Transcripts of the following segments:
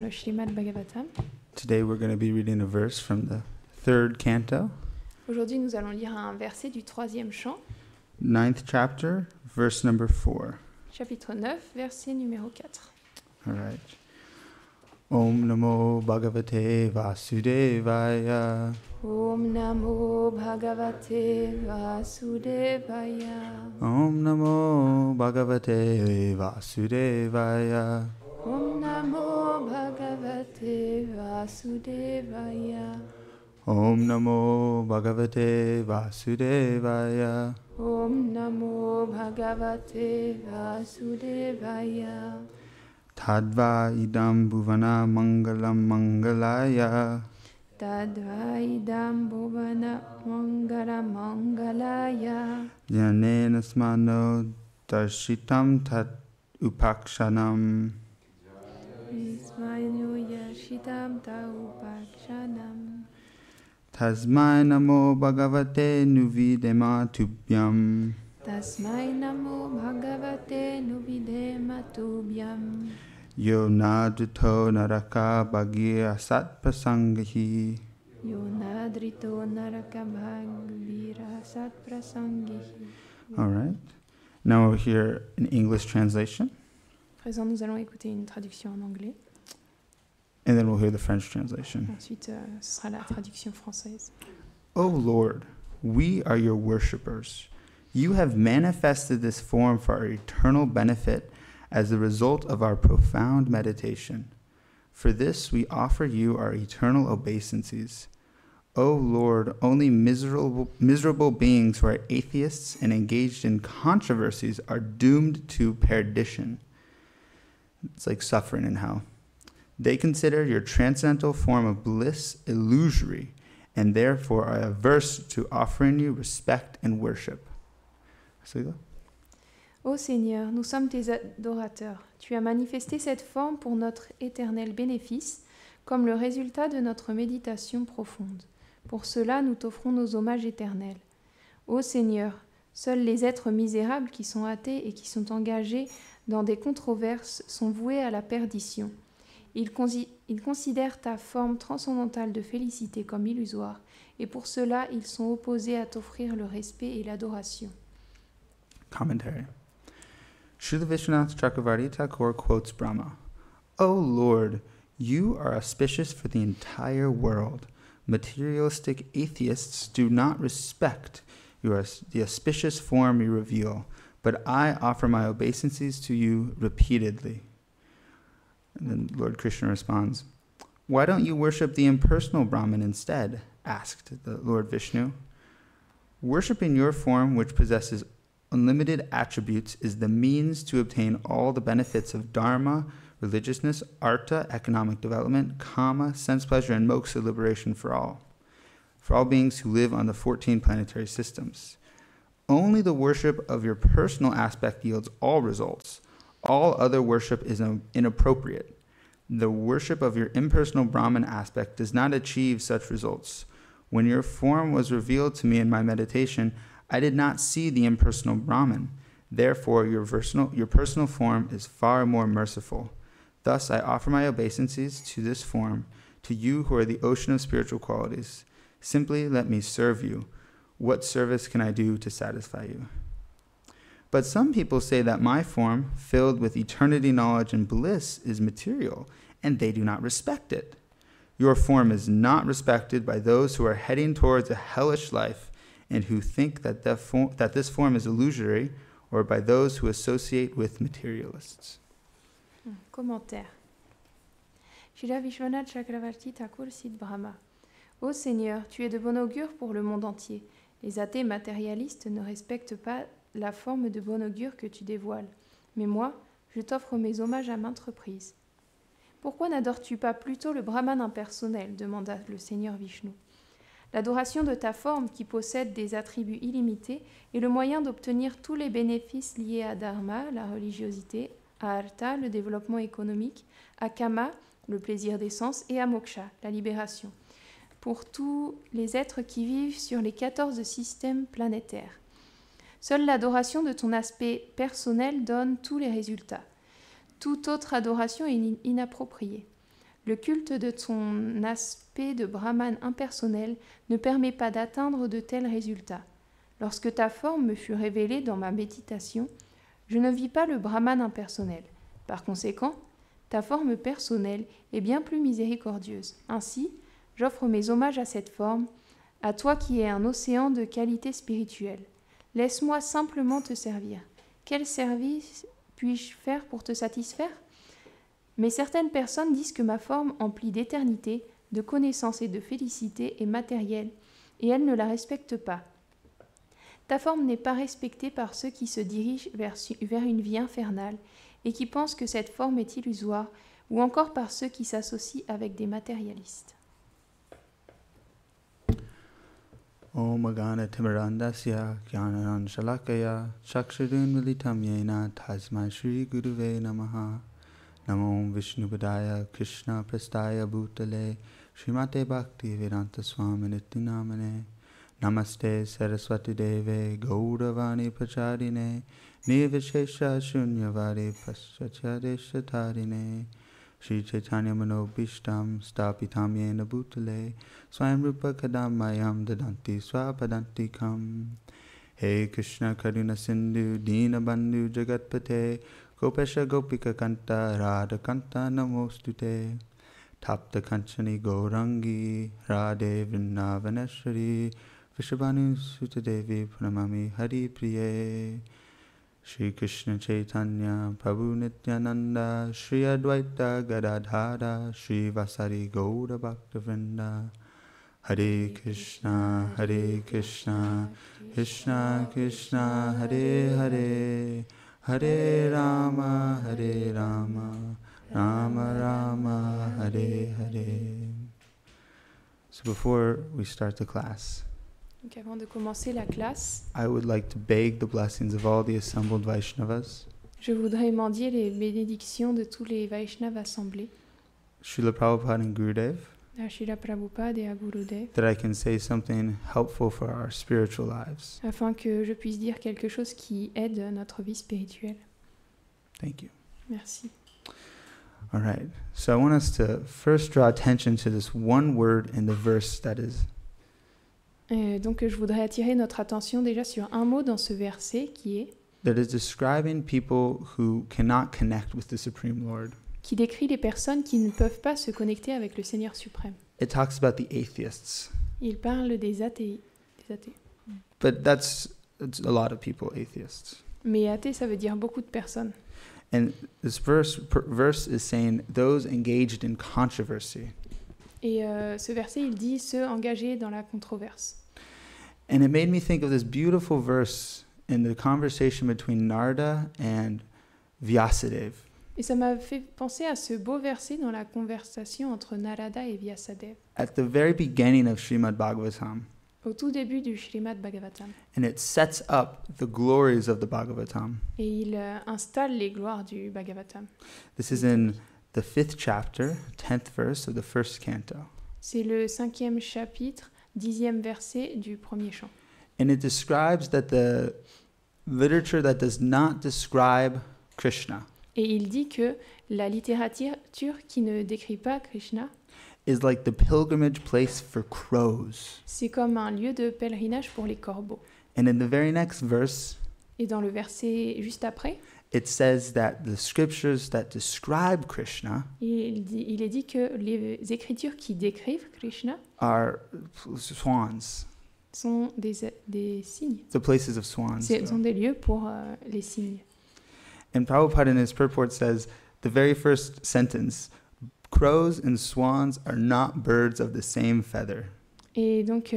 Le Srimad Bhagavatam. Today we're going to be reading a verse from the third canto, Aujourd'hui, nous allons lire un verset du Troisième Chant, 9th chapter, verse number 4. chapitre 9, verset numéro 4. All right. Om Namo Bhagavate Vasudevaya. Om Namo Bhagavate Vasudevaya. Om Namo Bhagavate Vasudevaya. Om Namo Bhagavate Vasudevaya. Om Namo Bhagavate Vasudevaya. Om Namo Bhagavate Vasudevaya. Tadva idam bhuvana mangalam mangalaya. Tadva idam bhuvana mangala mangalaya. Jnanena smano darshitam tat upakshanam. Ismainu yashitam taupakshanam. Tasmai namo bhagavate nuvidema tubhyam. Tasmai namo bhagavate nuvidema tubhyam. Yo naduto naraka bhagya sat prasangahi. Yonadrito naraka bhagvira sat prasangihi. All right. Now we'll hear an English translation, À présent, nous allons écouter une traduction en anglais. and then we'll hear the French translation. Ensuite, ce sera la traduction française. O Lord, we are your worshippers. You have manifested this form for our eternal benefit as the result of our profound meditation. For this we offer you our eternal obeisances. O Lord, only miserable beings who are atheists and engaged in controversies are doomed to perdition. It's like suffering in hell. They consider your transcendental form of bliss illusory, and therefore are averse to offering you respect and worship. Ô Seigneur, nous sommes tes adorateurs. Tu as manifesté cette forme pour notre éternel bénéfice, comme le résultat de notre méditation profonde. Pour cela, nous t'offrons nos hommages éternels. Ô Seigneur, seuls les êtres misérables qui sont athées et qui sont engagés dans des controverses sont voués à la perdition. Ils considèrent ta forme transcendantale de félicité comme illusoire, et pour cela, ils sont opposés à t'offrir le respect et l'adoration. Commentary. Srila Vishwanath Chakravarti Thakur quotes Brahma. O Lord, you are auspicious for the entire world. Materialistic atheists do not respect the auspicious form you reveal, but I offer my obeisances to you repeatedly. And then Lord Krishna responds, Why don't you worship the impersonal Brahman instead? Asked the Lord Vishnu. Worshipping your form, which possesses unlimited attributes, is the means to obtain all the benefits of dharma, religiousness, artha, economic development, kama, sense pleasure, and moksha, liberation for all beings who live on the 14 planetary systems. Only the worship of your personal aspect yields all results. All other worship is inappropriate. The worship of your impersonal Brahman aspect does not achieve such results. When your form was revealed to me in my meditation, I did not see the impersonal Brahman. Therefore, your personal form is far more merciful. Thus, I offer my obeisances to this form, to you who are the ocean of spiritual qualities. Simply let me serve you. What service can I do to satisfy you? But some people say that my form, filled with eternity knowledge and bliss, is material, and they do not respect it. Your form is not respected by those who are heading towards a hellish life and who think that this form is illusory, or by those who associate with materialists. Commentaire. Srila Vishwanath Chakravarti Thakur cite Brahma. Ô Seigneur, tu es de bon augure pour le monde entier. Les athées matérialistes ne respectent pas la forme de bon augure que tu dévoiles. Mais moi, je t'offre mes hommages à maintes reprises. Pourquoi n'adores-tu pas plutôt le Brahman impersonnel demanda le Seigneur Vishnu. L'adoration de ta forme, qui possède des attributs illimités, est le moyen d'obtenir tous les bénéfices liés à Dharma, la religiosité, à Artha, le développement économique, à Kama, le plaisir des sens, et à Moksha, la libération, pour tous les êtres qui vivent sur les 14 systèmes planétaires. Seule l'adoration de ton aspect personnel donne tous les résultats. Toute autre adoration est inappropriée. Le culte de ton aspect de brahman impersonnel ne permet pas d'atteindre de tels résultats. Lorsque ta forme me fut révélée dans ma méditation, je ne vis pas le brahman impersonnel. Par conséquent, ta forme personnelle est bien plus miséricordieuse. Ainsi, j'offre mes hommages à cette forme, à toi qui es un océan de qualité spirituelle. Laisse-moi simplement te servir. Quel service puis-je faire pour te satisfaire ? Mais certaines personnes disent que ma forme emplie d'éternité, de connaissance et de félicité est matérielle, et elles ne la respectent pas. Ta forme n'est pas respectée par ceux qui se dirigent vers une vie infernale et qui pensent que cette forme est illusoire, ou encore par ceux qui s'associent avec des matérialistes. Om Agana Timarandasya Gyananan Shalakaya Chaksharin Militam Yena Tasmai Shri Guruve Namaha Namo Vishnubadaya Krishna Prastaya Bhutale Srimate Bhakti Vedanta Swami Nityanamane Namaste Saraswati Deve Gauravani Pacharine Nivishesha Shunyavadi Paschachadesha Tarine Shri Chaitanya Manobishtam Stapitam Yena Bhutale Swayam Rupa Kadamayam Dadanti Swapadantikam Hey Krishna Karuna Sindhu Dina Bandhu Jagatpate Gopesha Gopika Kanta Radha Kanta Namostute Tapta Kanchani Gaurangi Radhe Vrindavaneshwari Vishabhanu Sutadevi Pranamami Hari Priye Shri Krishna Chaitanya Prabhu Nityananda Shri Advaita Gadadhara Shri Vasari Gaura Bhaktavrinda Hare Krishna Krishna Krishna Hare Hare Hare Rama Rama Rama Hare Hare. So before we start the class, Donc avant de commencer la classe, I would like to beg the blessings of all the assembled Vaishnavas, je voudrais mendier les bénédictions de tous les Vaishnavas assemblés, Srila Prabhupada and Gurudev, à Srila Prabhupada et à Gurudev, that I can say something helpful for our spiritual lives. afin que je puisse dire quelque chose qui aide notre vie spirituelle. Thank you. Merci. All right. So I want us to first draw attention to this one word in the verse that is Donc je voudrais attirer notre attention déjà sur un mot dans ce verset qui describing people who cannot connect with the Supreme Lord. qui décrit les personnes qui ne peuvent pas se connecter avec le Seigneur suprême. It talks about the atheists. Il parle des athées. But it's a lot of people, atheists. Mais athée, ça veut dire beaucoup de personnes. And this verse is saying those engaged in controversy. Et ce verset, il dit ceux engagés dans la controverse. And it made me think of this beautiful verse in the conversation between Narada and Vyasadeva. Et ça m'a fait penser à ce beau verset dans la conversation entre Narada et Vyasadeva, At the very beginning of Srimad Bhagavatam. au tout début du Srimad Bhagavatam. And it sets up the glories of the Bhagavatam. Et il installe les gloires du Bhagavatam. This is in the 5th chapter, 10th verse of the 1st canto. C'est le 5e chapitre, 10e verset du premier chant. And it describes that the literature that does not describe Krishna Et il dit que la littérature qui ne décrit pas Krishna, is like the pilgrimage place for crows. c'est comme un lieu de pèlerinage pour les corbeaux. And in the very next verse, Et dans le verset juste après, it says that the scriptures that describe Krishna il est dit que les écritures qui décrivent Krishna are swans, sont des signes. the places of swans. Sont des lieux pour les signes. And Prabhupada in his purport says, the very first sentence, crows and swans are not birds of the same feather. Et donc,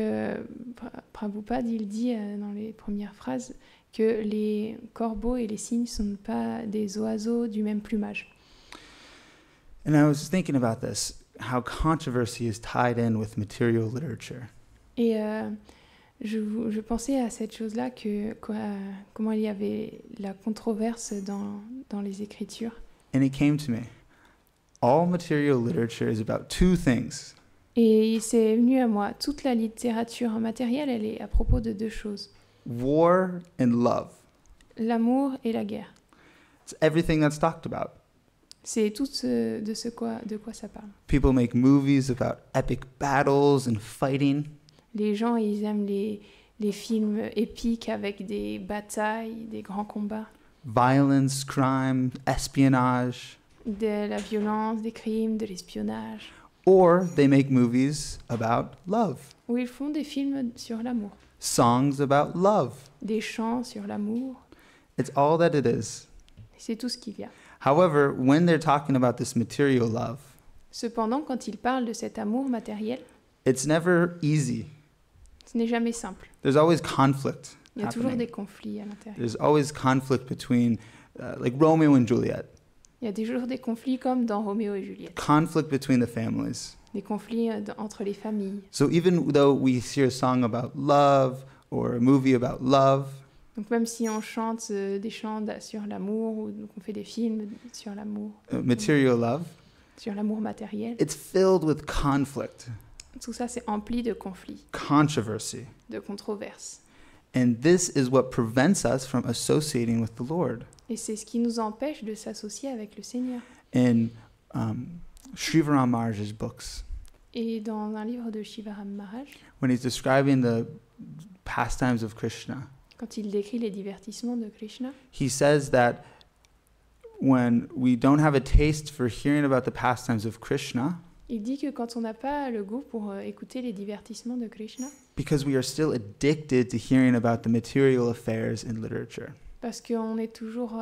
Prabhupada, il dit dans les premières phrases que les corbeaux et les cygnes ne sont pas des oiseaux du même plumage. And I was thinking about this, how controversy is tied in with material literature. Et je pensais à cette chose-là, comment il y avait la controverse dans les Écritures. And it came to me. All material literature is about two things. Et c'est venu à moi. Toute la littérature matérielle, elle est à propos de deux choses. War and love. L'amour et la guerre. It's everything that's talked about. C'est tout de quoi ça parle. People make movies about epic battles and fighting. Les gens, ils aiment les films épiques avec des batailles, des grands combats, Violence, crime, espionage. de la violence, des crimes, de l'espionnage. Or they make movies about love, Ou ils font des films sur l'amour, songs about love. des chants sur l'amour. It's all that it is. C'est tout ce qu'il y a. However, when they're talking about this material love, Cependant, quand ils parlent de cet amour matériel, it's never easy. ce n'est jamais simple. There's always conflict Il y a toujours happening. des conflits à l'intérieur. There's always conflict between, like Romeo and Juliet, Il y a toujours des conflits comme dans Roméo et Juliette. conflict between the families. Des conflits entre les familles. So even though we hear a song about love or a movie about love, Donc même si on chante des chants sur l'amour ou qu'on fait des films sur l'amour, material love, sur l'amour matériel, it's filled with conflict, tout ça c'est empli de conflits, controversy. de controverses. And this is what prevents us from associating with the Lord. Et c'est ce qui nous empêche de s'associer avec le Seigneur. In Srivaram Maharaj's books, Et dans un livre de Shivaram Maharaj, when he's describing the pastimes of Krishna, quand il décrit les divertissements de Krishna, he says that when we don't have a taste for hearing about the pastimes of Krishna, il dit que quand on n'a pas le goût pour écouter les divertissements de Krishna, because we are still addicted to hearing about the material affairs in literature. parce qu'on est toujours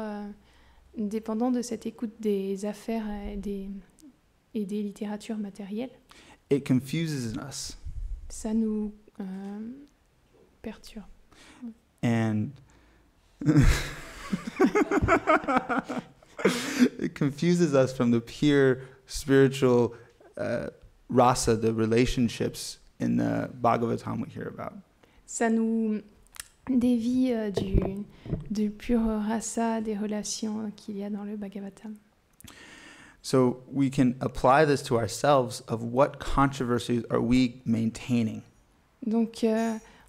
dépendant de cette écoute des affaires et des littératures matérielles, It confuses us, ça nous perturbe. and it confuses us from the pure spiritual rasa, the relationships in the Bhagavatam we hear about. Ça nous dévie du pur rasa des relations qu'il y a dans le Bhagavatam. So we can apply this to ourselves of what controversies are we maintaining? Donc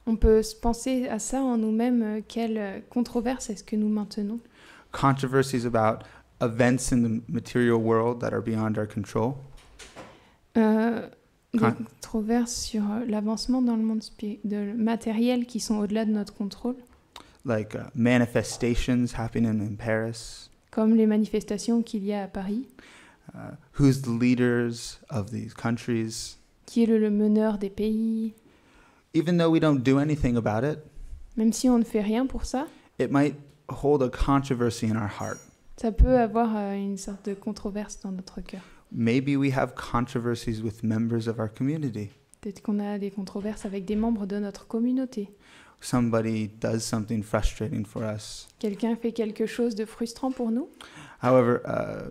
on peut se penser à ça en nous-mêmes, quelle controverse est-ce que nous maintenons? Controversies about events in the material world that are beyond our control. Des Quand- controverses sur l'avancement dans le monde matériel qui sont au-delà de notre contrôle, Like manifestations happening in Paris. comme les manifestations qu'il y a à Paris. Who's the leaders of these countries? Qui est le meneur des pays? Even though we don't do anything about it, Même si on ne fait rien pour ça, it might hold a controversy in our heart. ça peut avoir une sorte de controverse dans notre cœur. Maybe we have controversies with members of our community. Peut-être qu'on a des controverses avec des membres de notre communauté. Somebody does something frustrating for us. Quelqu'un fait quelque chose de frustrant pour nous. However, a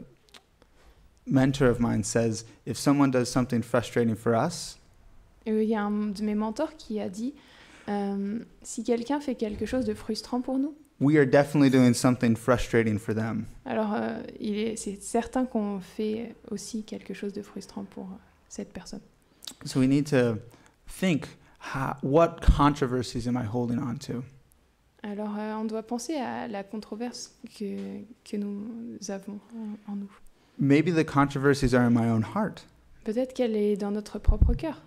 mentor of mine says if someone does something frustrating for us, Il y a un de mes mentors qui a dit si quelqu'un fait quelque chose de frustrant pour nous, we are definitely doing something frustrating for them. alors c'est certain qu'on fait aussi quelque chose de frustrant pour cette personne. So we need to think, what controversies am I holding on to? Alors on doit penser à la controverse que nous avons en nous. Maybe the controversies are in my own heart. Peut-être qu'elle est dans notre propre cœur.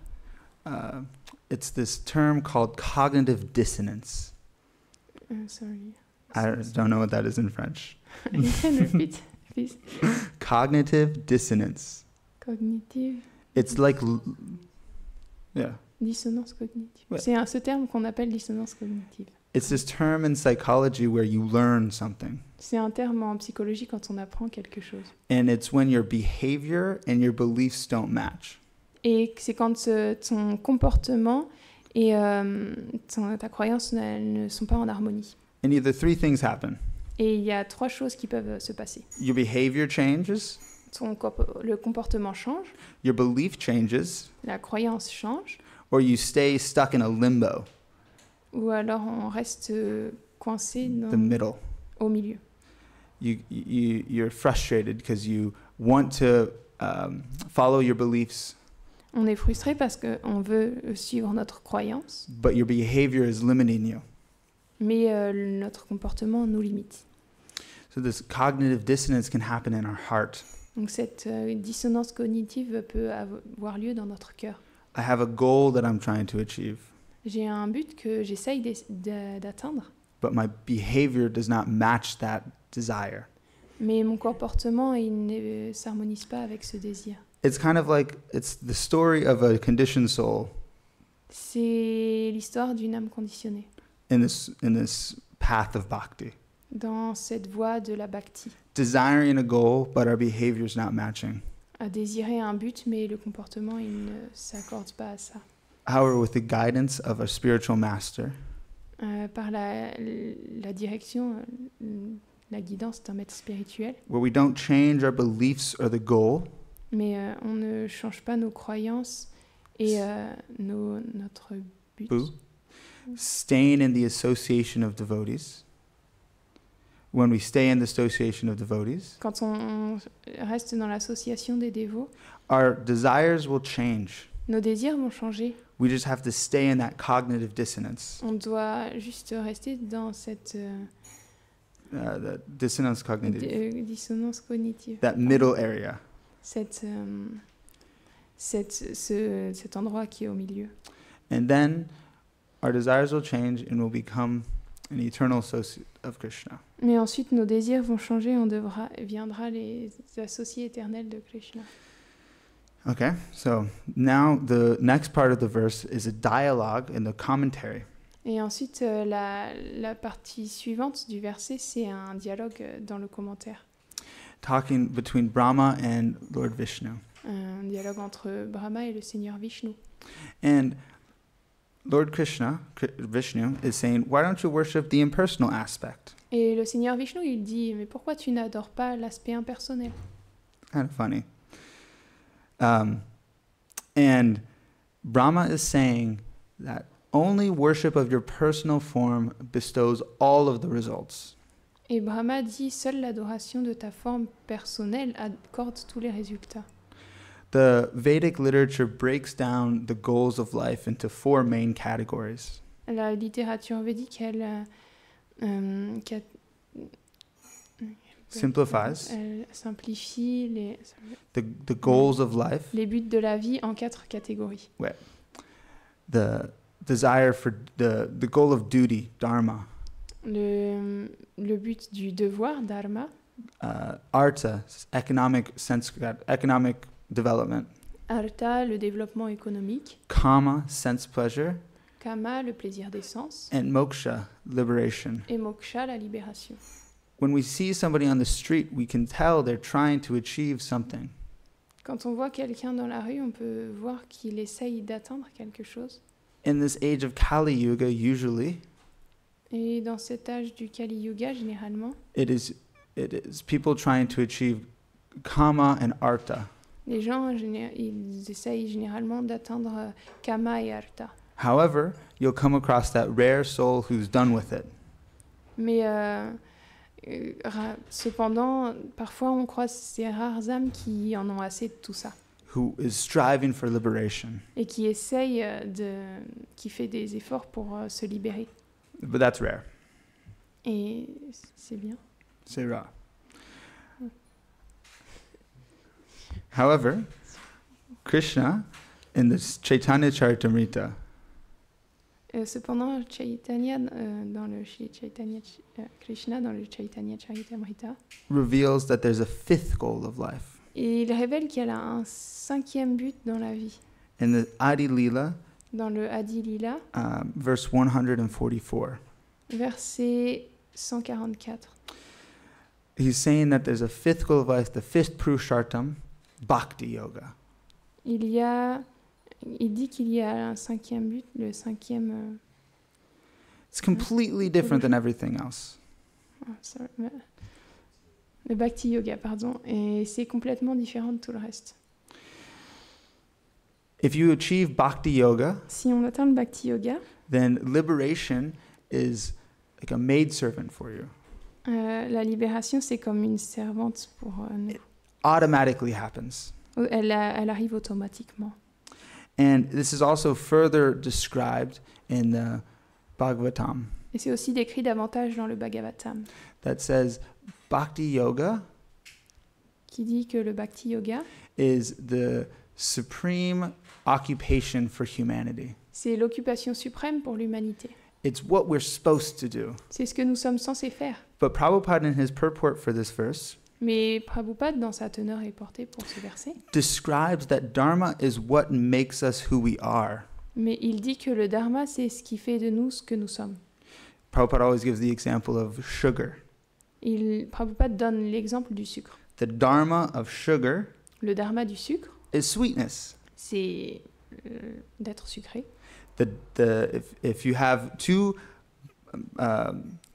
It's this term called cognitive dissonance. Sorry. I don't know what that is in French. You can repeat, please. Cognitive dissonance. Cognitive. It's like, yeah. Dissonance cognitive. Ouais. C'est ce terme qu'on appelle dissonance cognitive. It's this term in psychology where you learn something. C'est un terme en psychologie quand on apprend quelque chose. And it's when your behavior and your beliefs don't match. Et c'est quand ton comportement et ta croyance ne sont pas en harmonie. And either three things happen. Et il y a 3 choses qui peuvent se passer. Your behavior changes, Le comportement change, your belief changes, la croyance change, or you stay stuck in a limbo, ou alors on reste coincé the middle. au milieu. You're frustrated because you want to follow your beliefs, On est frustré parce qu'on veut suivre notre croyance, but your behavior is limiting you. mais notre comportement nous limite. So this cognitive dissonance can happen in our heart. Donc cette dissonance cognitive peut avoir lieu dans notre cœur. I have a goal that I'm trying to achieve, J'ai un but que j'essaye d'atteindre, but my behavior does not match that desire. mais mon comportement il ne s'harmonise pas avec ce désir. It's kind of like it's the story of a conditioned soul C'est l'histoire d'une âme conditionnée in this path of bhakti, dans cette voie de la bhakti, desiring a goal, but our behavior's not matching. à désirer un but, mais le comportement il ne s'accorde pas à ça. However, with the guidance of a spiritual master, Par la direction, la guidance d'un maître spirituel, where we don't change our beliefs or the goal, mais on ne change pas nos croyances et notre but. boo, staying in the association of devotees. When we stay in the association of devotees, Quand on reste dans l'association des dévots, our desires will change. nos désirs vont changer. We just have to stay in that cognitive dissonance. On doit juste rester dans cette The dissonance cognitive, dissonance cognitive. that middle area. Cet endroit qui est au milieu. And then our desires will change and we'll become an eternal associate of Krishna. Mais ensuite, nos désirs vont changer, on viendra les associés éternels de Krishna. Okay, so now the next part of the verse is a dialogue in the commentary. Et ensuite, la partie suivante du verset, c'est un dialogue dans le commentaire. Talking between Brahma and Lord Vishnu. Un dialogue entre Brahma et le Seigneur Vishnu. And Lord Vishnu is saying, why don't you worship the impersonal aspect? Et le Seigneur Vishnu, il dit, mais pourquoi tu n'adores pas l'aspect impersonnel? Kind of funny. And Brahma is saying that only worship of your personal form bestows all of the results. Et Brahma dit, seule l'adoration de ta forme personnelle accorde tous les résultats. The Vedic literature breaks down the goals of life into 4 main categories. La littérature védique, elle Simplifies elle simplifie the goals of life, les buts de la vie en 4 catégories. the desire for the goal of duty, dharma, Le but du devoir, dharma, artha, economic development, artha, le développement économique, kama, sense pleasure, kama, le plaisir des sens, and moksha, liberation. et moksha, la libération. When we see somebody on the street, we can tell they're trying to achieve something. Quand on voit quelqu'un dans la rue, on peut voir qu'il essaye d'atteindre quelque chose. In this age of Kali Yuga, usually, Et dans cet âge du Kali Yuga, généralement, it is people trying to achieve kama and artha. les gens, ils essayent généralement d'atteindre kama et artha. However, you'll come across that rare soul who's done with it. Mais cependant, parfois on croise ces rares âmes qui en ont assez de tout ça. Who is striving for liberation. Et qui essayent qui fait des efforts pour se libérer. But that's rare. Et c'est bien. C'est rare. However, Krishna, in the Chaitanya Charitamrita, Cependant, Chaitanya, dans le Chaitanya, Krishna, dans le Chaitanya Charitamrita, reveals that there's a 5th goal of life. Et il révèle qu'elle a un 5e but dans la vie. In the Adi Lila, Dans le Adi Lila, verse 144, verset 144. he's saying that there's a 5th goal of life, the 5th Purushartham, Bhakti Yoga. Il dit qu'il y a un 5e but, le 5e... It's completely different than everything else. Le Bhakti Yoga, pardon. Et c'est complètement différent de tout le reste. If you achieve Bhakti Yoga, Si on atteint le Bhakti Yoga, then liberation is like a maidservant for you. la libération, c'est comme une servante pour nous. Automatically happens. Elle arrive automatiquement. And this is also further described in the Bhagavatam. Et c'est aussi décrit davantage dans le Bhagavatam, That says Bhakti Yoga qui dit que le Bhakti Yoga, is the supreme occupation for humanity. c'est l'occupation suprême pour l'humanité. It's what we're supposed to do. C'est ce que nous sommes censés faire. But Prabhupada, in his purport for this verse, Mais Prabhupada, dans sa teneur et portée pour ce verset, describes that Dharma is what makes us who we are. mais il dit que le dharma, c'est ce qui fait de nous ce que nous sommes. Prabhupada always gives the example of sugar. Prabhupada donne l'exemple du sucre. The Dharma of sugar Le dharma du sucre, is sweetness. c'est d'être sucré. If you have two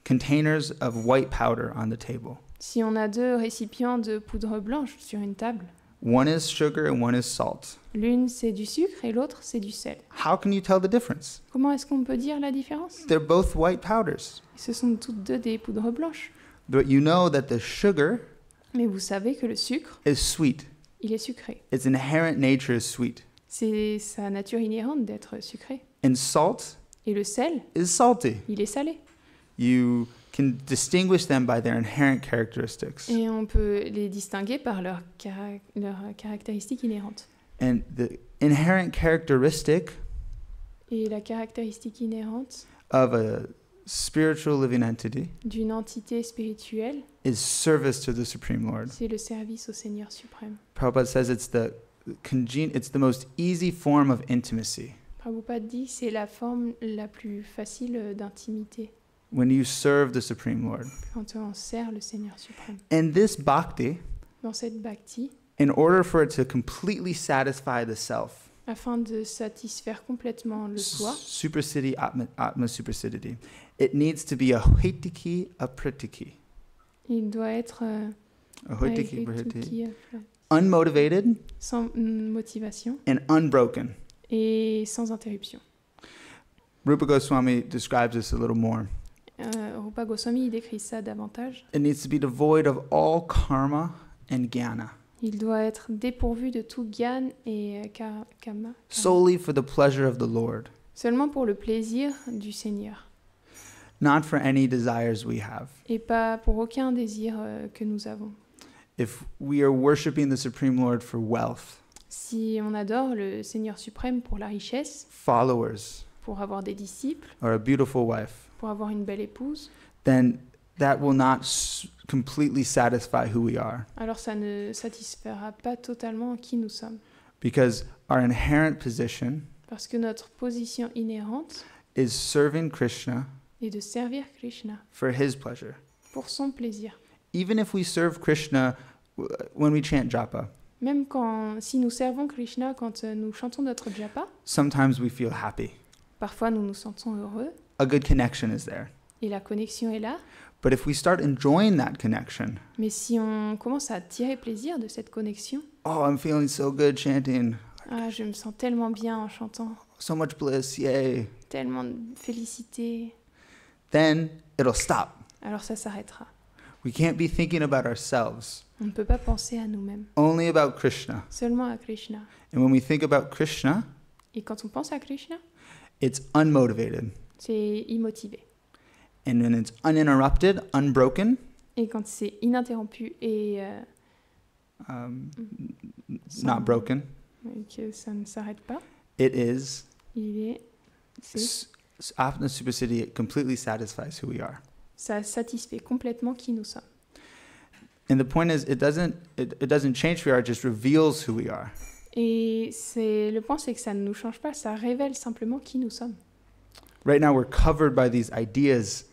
containers of white powder on the table, Si on a 2 récipients de poudre blanche sur une table, one is sugar and one is salt. l'une c'est du sucre et l'autre c'est du sel. How can you tell the difference? Comment est-ce qu'on peut dire la différence? They're both white powders. Ce sont toutes 2 des poudres blanches. But you know that the sugar Mais vous savez que le sucre, is sweet. il est sucré. Its inherent nature is sweet. C'est sa nature inhérente d'être sucré. And salt Et le sel, is salty. il est salé. You can distinguish them by their inherent characteristics. Et on peut les distinguer par leurs caractéristiques inhérentes. And the inherent characteristic Et la caractéristique inhérente of a spiritual living entity d'une entité spirituelle, is service to the Supreme Lord. c'est le service au Seigneur suprême. Prabhupada says it's the most easy form of intimacy. Prabhupada dit que c'est la forme la plus facile d'intimité When you serve the Supreme Lord. quand on sert le Seigneur suprême. And this bhakti, Dans cette bhakti, in order for it to completely satisfy the self, afin de satisfaire complètement le soi, supersiddhi, atma supersiddhi, it needs to be a hoitiki, a pritiki. il doit être A hoitiki, pritiki. qui, Unmotivated sans motivation and unbroken. et sans interruption. Rupa Goswami describes this a little more. Rupa Goswami il décrit ça davantage. It needs to be devoid of all karma and jnana, Il doit être dépourvu de tout gyan et kama, solely for the pleasure of the Lord, seulement pour le plaisir du Seigneur, not for any desires we have. et pas pour aucun désir que nous avons. If we are worshiping the Supreme Lord for wealth, Si on adore le Seigneur suprême pour la richesse, followers, pour avoir des disciples, or a beautiful wife, pour avoir une belle épouse, then that will not completely satisfy who we are, alors ça ne satisfera pas totalement qui nous sommes. because our inherent position Parce que notre position inhérente is serving Krishna est de servir Krishna for his pleasure. pour son plaisir. Even if we serve Krishna when we chant japa, Même si nous servons Krishna quand nous chantons notre japa, sometimes we feel happy. parfois nous nous sentons heureux A good connection is there. et la connexion est là. But if we start enjoying that connection, Mais si on commence à tirer plaisir de cette connexion, oh, I'm feeling so good chanting, ah, je me sens tellement bien en chantant, so much bliss, yay, tellement de félicité, then it'll stop. alors ça s'arrêtera. We can't be thinking about ourselves, On ne peut pas penser à nous-mêmes, only about Krishna. seulement à Krishna. And when we think about Krishna, Et quand on pense à Krishna, it's unmotivated. c'est immotivé. And when it's uninterrupted, unbroken, Et quand c'est ininterrompu et not broken, que ça ne s'arrête pas, it is c'est Atma Supersiddhi, it completely satisfies who we are. ça satisfait complètement qui nous sommes. And the point is, it doesn't change who we are, it just reveals who we are. Et le point, c'est que ça ne nous change pas, ça révèle simplement qui nous sommes. Right now, we're covered by these ideas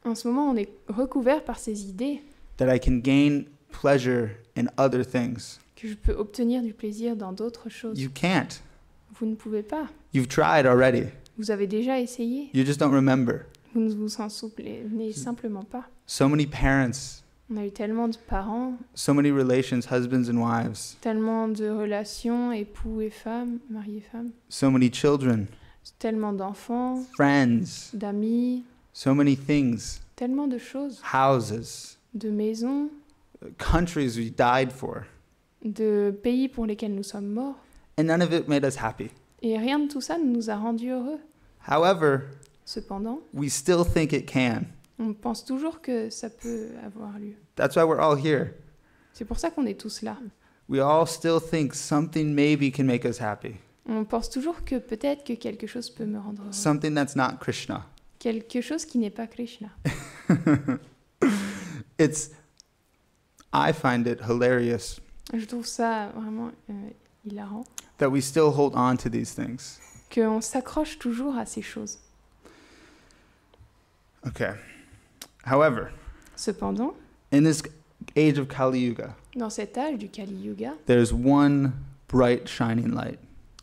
En ce moment, on est recouvert par ces idées that I can gain pleasure in other things. que je peux obtenir du plaisir dans d'autres choses. You can't. Vous ne pouvez pas. You've tried already. Vous avez déjà essayé. You just don't remember. Vous ne vous en souvenez simplement pas. So many parents, On a eu tellement de parents, so many relations, husbands and wives, tellement de relations, époux et femmes, mari et femme, so many children, tellement d'enfants, friends, d'amis, so many things, tellement de choses, houses, de maisons, countries we died for, de pays pour lesquels nous sommes morts. and none of it made us happy. Et rien de tout ça ne nous a rendus heureux. However, Cependant, we still think it can. on pense toujours que ça peut avoir lieu. That's why we're all here. C'est pour ça qu'on est tous là. We all still think something maybe can make us happy. On pense toujours que peut-être que quelque chose peut me rendre heureux. Something that's not Krishna. Quelque chose qui n'est pas Krishna. I find it hilarious Je trouve ça vraiment hilarant. that we still hold on to these things. Qu'on s'accroche toujours à ces choses. Okay. However, Cependant, in this age of Kali Yuga, dans cet âge du Kali Yuga, there's one bright shining light.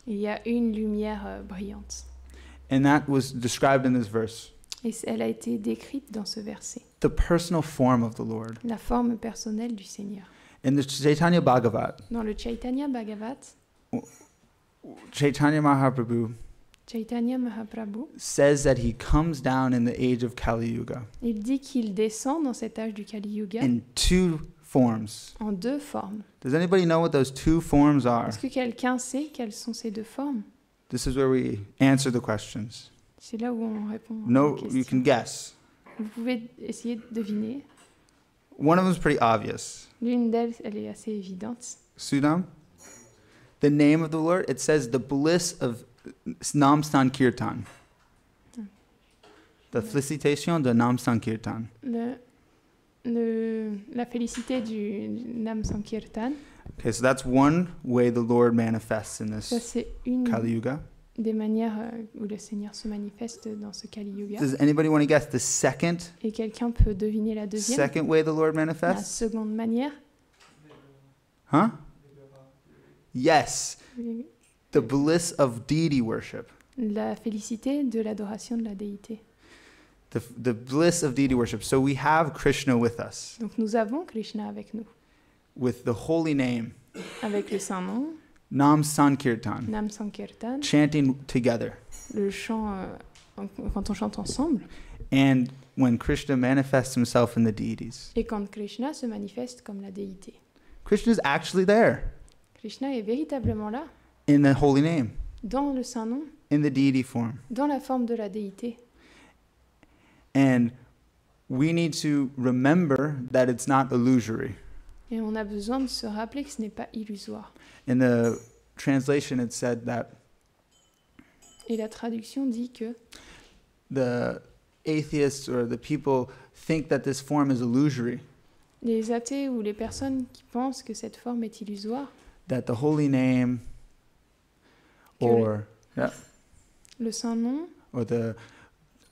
il y a une lumière brillante. And that was described in this verse. Et elle a été décrite dans ce verset. The personal form of the Lord. La forme personnelle du Seigneur. In the Chaitanya Bhagavat, Dans le Chaitanya Bhagavat, Chaitanya Mahaprabhu Chaitanya Mahaprabhu, says that he comes down in the age of Kali Yuga il dit qu'il descend dans cet âge du Kali Yuga in two forms. en deux formes. Does anybody know what those two forms are? Est-ce que quelqu'un sait quelles sont ces deux formes? This is where we answer the questions. C'est là où on répond No, aux you questions. can guess. Vous pouvez essayer de deviner. One of them is pretty obvious. L'une d'elles, elle est assez évidente. Sudam? The name of the Lord, it says the bliss of Nam Sankirtan. The felicitation de Nam Sankirtan. La félicité du Nam Sankirtan, Okay, so that's one way the Lord manifests in ça this c'est une Kali Yuga. des manières où le Seigneur se manifeste dans ce Kali Yuga. Does anybody want to guess the second Et quelqu'un peut deviner la deuxième, way the Lord la manifests? seconde manière. Huh? Yes, the bliss of deity worship. La félicité de l'adoration de la déité. The bliss of deity worship. So we have Krishna with us, Donc nous avons Krishna avec nous, with the holy name, avec le saint nom, Nam Sankirtan, Nam Sankirtan, chanting together. le chant quand on chante ensemble, And when Krishna manifests himself in the deities, et quand Krishna se manifeste comme la déité. Krishna is actually there Krishna est véritablement là, in the holy name, dans le saint nom, in the deity form. dans la forme de la déité. And we need to remember that it's not illusory. Et on a besoin de se rappeler que ce n'est pas illusoire. In the translation, it said that Et la traduction dit que the atheists or the people think that this form is illusory, les athées ou les personnes qui pensent que cette forme est illusoire, that the holy name or le saint nom or the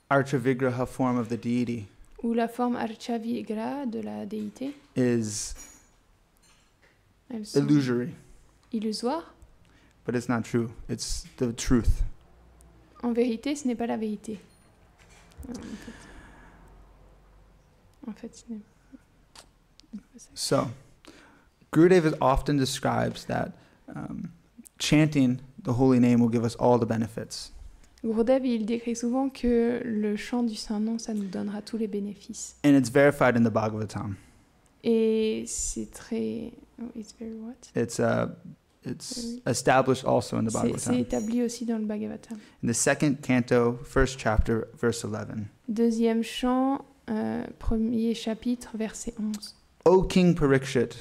Archavigraha form of the deity ou la forme Archavigra de la déité, is elles sont illusory, illusoires. but it's not true. It's the truth. En vérité, ce n'est pas la vérité. En fait, ce n'est pas ça. So, Gurudev often describes that chanting the holy name will give us all the benefits. Gurudev, il décrit souvent que le chant du Saint-Nom, ça nous donnera tous les bénéfices. And it's verified in the Bhagavatam. Et c'est très... Oh, it's very what? It's established also in the C'est Bhagavatam. établi aussi dans le Bhagavatam. In the second canto, first chapter, verse 11. Deuxième chant, premier chapitre, verset 11. O King Parikshit,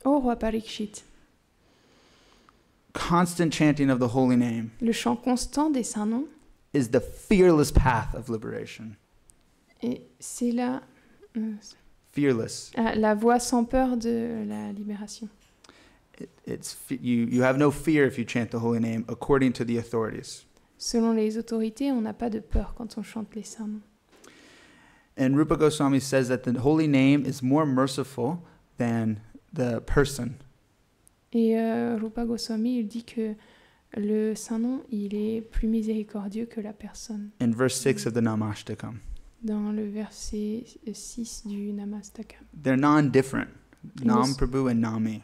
Ô roi Parikshit, constant chanting of the holy name le chant constant des saints noms, is the fearless path of liberation. et c'est Fearless. la voie sans peur de la libération. You have no fear if you chant the holy name according to the authorities. Selon les autorités, on n'a pas de peur quand on chante les saints noms. And Rupa Goswami says that the holy name is more merciful than the person. Et Rupa Goswami, il dit que le saint nom, il est plus miséricordieux que la personne. In verse 6 of the Namastakam. Dans le verset 6 du Namastakam. They're non-different. Yes. Nam Prabhu and Nami.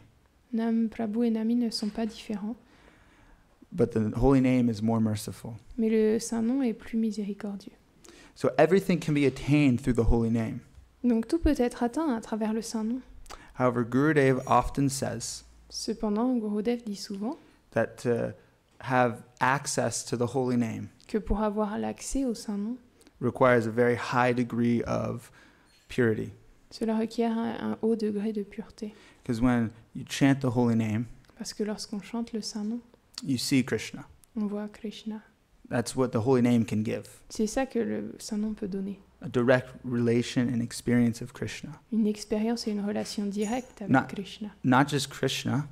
Nam Prabhu et Nami ne sont pas différents, But the holy name is more merciful. mais le saint nom est plus miséricordieux. So everything can be attained through the holy name. Donc tout peut être atteint à travers le saint nom. However, Gurudev often says Cependant, Gurudev dit souvent that to have access to the holy name que pour avoir l'accès au saint nom, requires a very high degree of purity. Cela requiert un haut degré de pureté. Because when you chant the holy name, Parce que lorsqu'on chante le Saint-Nom, you see Krishna. on voit Krishna. That's what the holy name can give. C'est ça que le Saint-Nom peut donner. A direct relation and experience of Krishna. Une expérience et une relation directe avec Na- Krishna. Not just Krishna,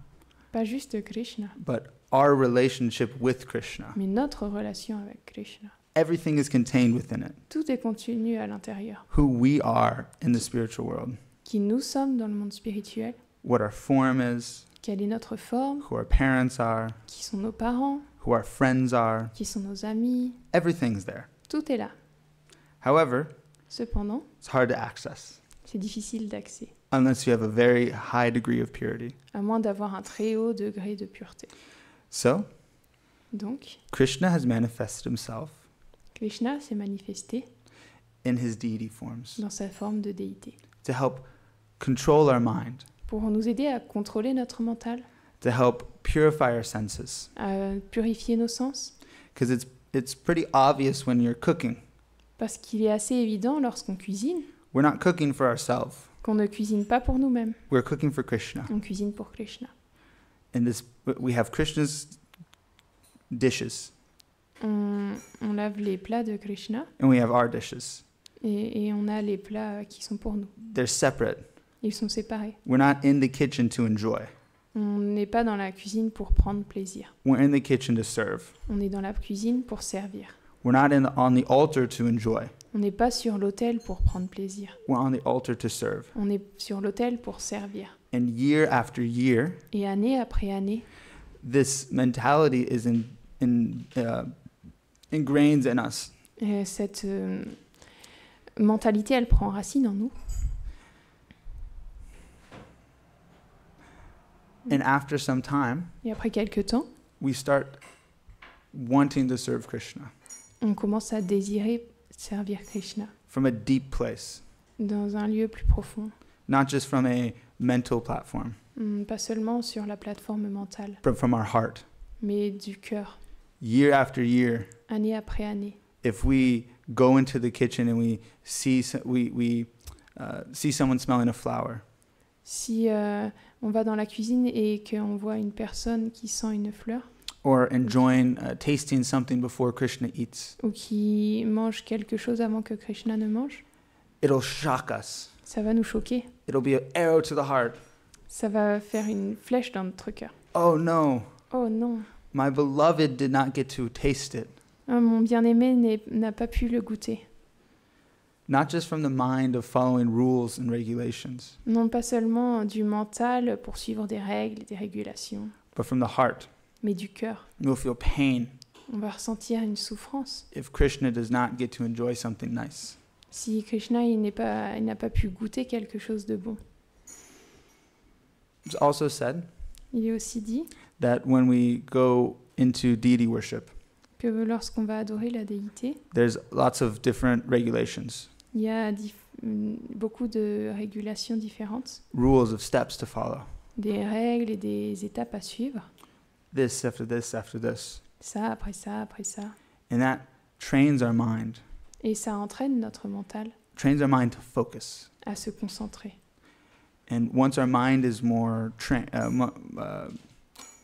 Pas juste Krishna, but our relationship with Krishna. mais notre relation avec Krishna. Everything is contained within it. Tout est contenu à l'intérieur. Who we are in the spiritual world. Qui nous sommes dans le monde spirituel, What our form is, quelle est notre forme, who our parents are, qui sont nos parents, who our friends are. qui sont nos amis. Everything's there. Tout est là. However, Cependant, it's hard to access c'est difficile d'accès, unless you have a very high degree of purity. à moins d'avoir un très haut degré de pureté. So, Donc, Krishna has manifested himself Krishna s'est manifesté in his deity forms dans sa forme de déité to help control our mind, pour nous aider à contrôler notre mental, to help purify our senses. à purifier nos sens, Because it's pretty obvious when you're cooking. parce qu'il est assez évident lorsqu'on cuisine We're not cooking for ourselves. qu'on ne cuisine pas pour nous-mêmes, We're cooking for Krishna. on cuisine pour Krishna. And this, we have Krishna's dishes, On lave les plats de Krishna and we have our dishes. et on a les plats qui sont pour nous. They're separate. Ils sont séparés. We're not in the kitchen to enjoy. On n'est pas dans la cuisine pour prendre plaisir. We're in the kitchen to serve. On est dans la cuisine pour servir. We're not on the altar to enjoy. On n'est pas sur l'autel pour prendre plaisir. We're on the altar to serve. On est sur l'autel pour servir. And year after year, Et année après année, this mentality is ingrained in us. cette mentalité, elle prend racine en nous. And after some time, Et après quelques temps, we start wanting to serve Krishna on commence à désirer servir Krishna from a deep place, dans un lieu plus profond. not just from a mental platform, Pas seulement sur la plateforme mentale, but from our heart. mais du cœur, Year after year, année après année. if we go into the kitchen and we see someone smelling a flower, Si on va dans la cuisine et qu'on voit une personne qui sent une fleur or enjoying tasting something before Krishna eats, ou qui mange quelque chose avant que Krishna ne mange, it'll shock us. ça va nous choquer. It'll be an arrow to the heart. Ça va faire une flèche dans notre cœur. Oh no, Oh non, my beloved did not get to taste it. mon bien-aimé n'a pas pu le goûter. Not just from the mind of following rules and regulations, Non pas seulement du mental pour suivre des règles, des régulations, but from the heart. mais du cœur. We'll feel pain On va ressentir une souffrance. if Krishna does not get to enjoy something nice. Si Krishna il n'a pas pu goûter quelque chose de bon. It's also said Il est aussi dit that when we go into deity worship, que lorsqu'on va adorer la déité, there's lots of different regulations, il y a beaucoup de régulations différentes, rules of steps to follow. des règles et des étapes à suivre. This after this after this. Ça, après ça, après ça. And that trains our mind, Et ça entraîne notre mental trains our mind to focus. à se concentrer. And once our mind is more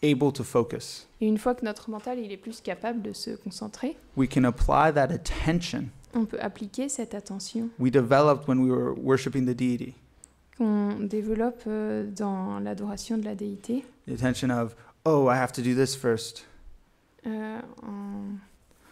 able to focus, Et une fois que notre mental il est plus capable de se concentrer, we can apply that attention on peut appliquer cette attention we developed when we were worshiping the deity. qu'on développe dans l'adoration de la déité, The attention of, oh, I have to do this first, en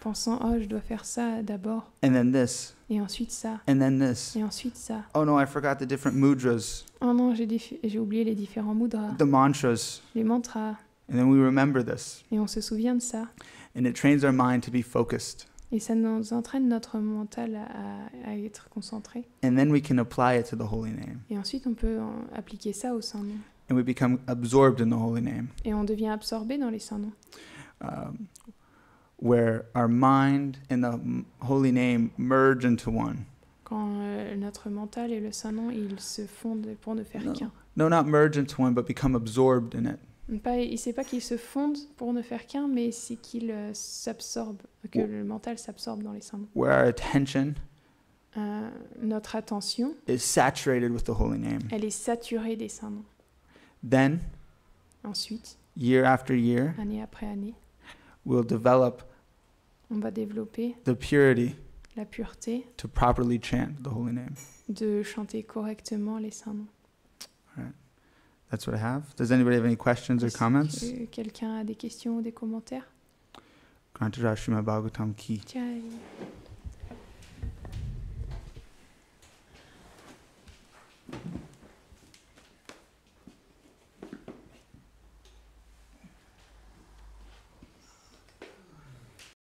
pensant « Oh, je dois faire ça d'abord, and then this, et ensuite ça, and then this. et ensuite ça. Oh no, I forgot the different mudras, Oh non, j'ai oublié les différents mudras, the mantras, les mantras, and then we remember this. et on se souvient de ça. And it trains our mind to be focused. Et ça nous entraîne notre mental à être concentré. And then we can apply it to the holy name. Et ensuite, on peut appliquer ça au Saint-Nom. And we become absorbed in the holy name, Et on devient absorbé dans les Saints-Noms. where our mind and the holy name merge into one. Quand notre mental et le Saint-Nom, ils se fondent pour ne faire qu'un. No, not merge into one, but become absorbed in it. C'est pas qu'ils se fondent pour ne faire qu'un, mais c'est qu'ils s'absorbent, que le mental s'absorbe dans les Saints-Noms. Where our attention notre attention, is saturated with the holy name. elle est saturée des saints noms. Then, Ensuite, year after year, année après année, we'll develop on va développer the purity la pureté to properly chant the holy name. de chanter correctement les saints noms. That's what I have. Does anybody have any questions or Est-ce comments? que quelqu'un a des questions ou des commentaires? Grantara Srimad Bhagavatam ki. Jai.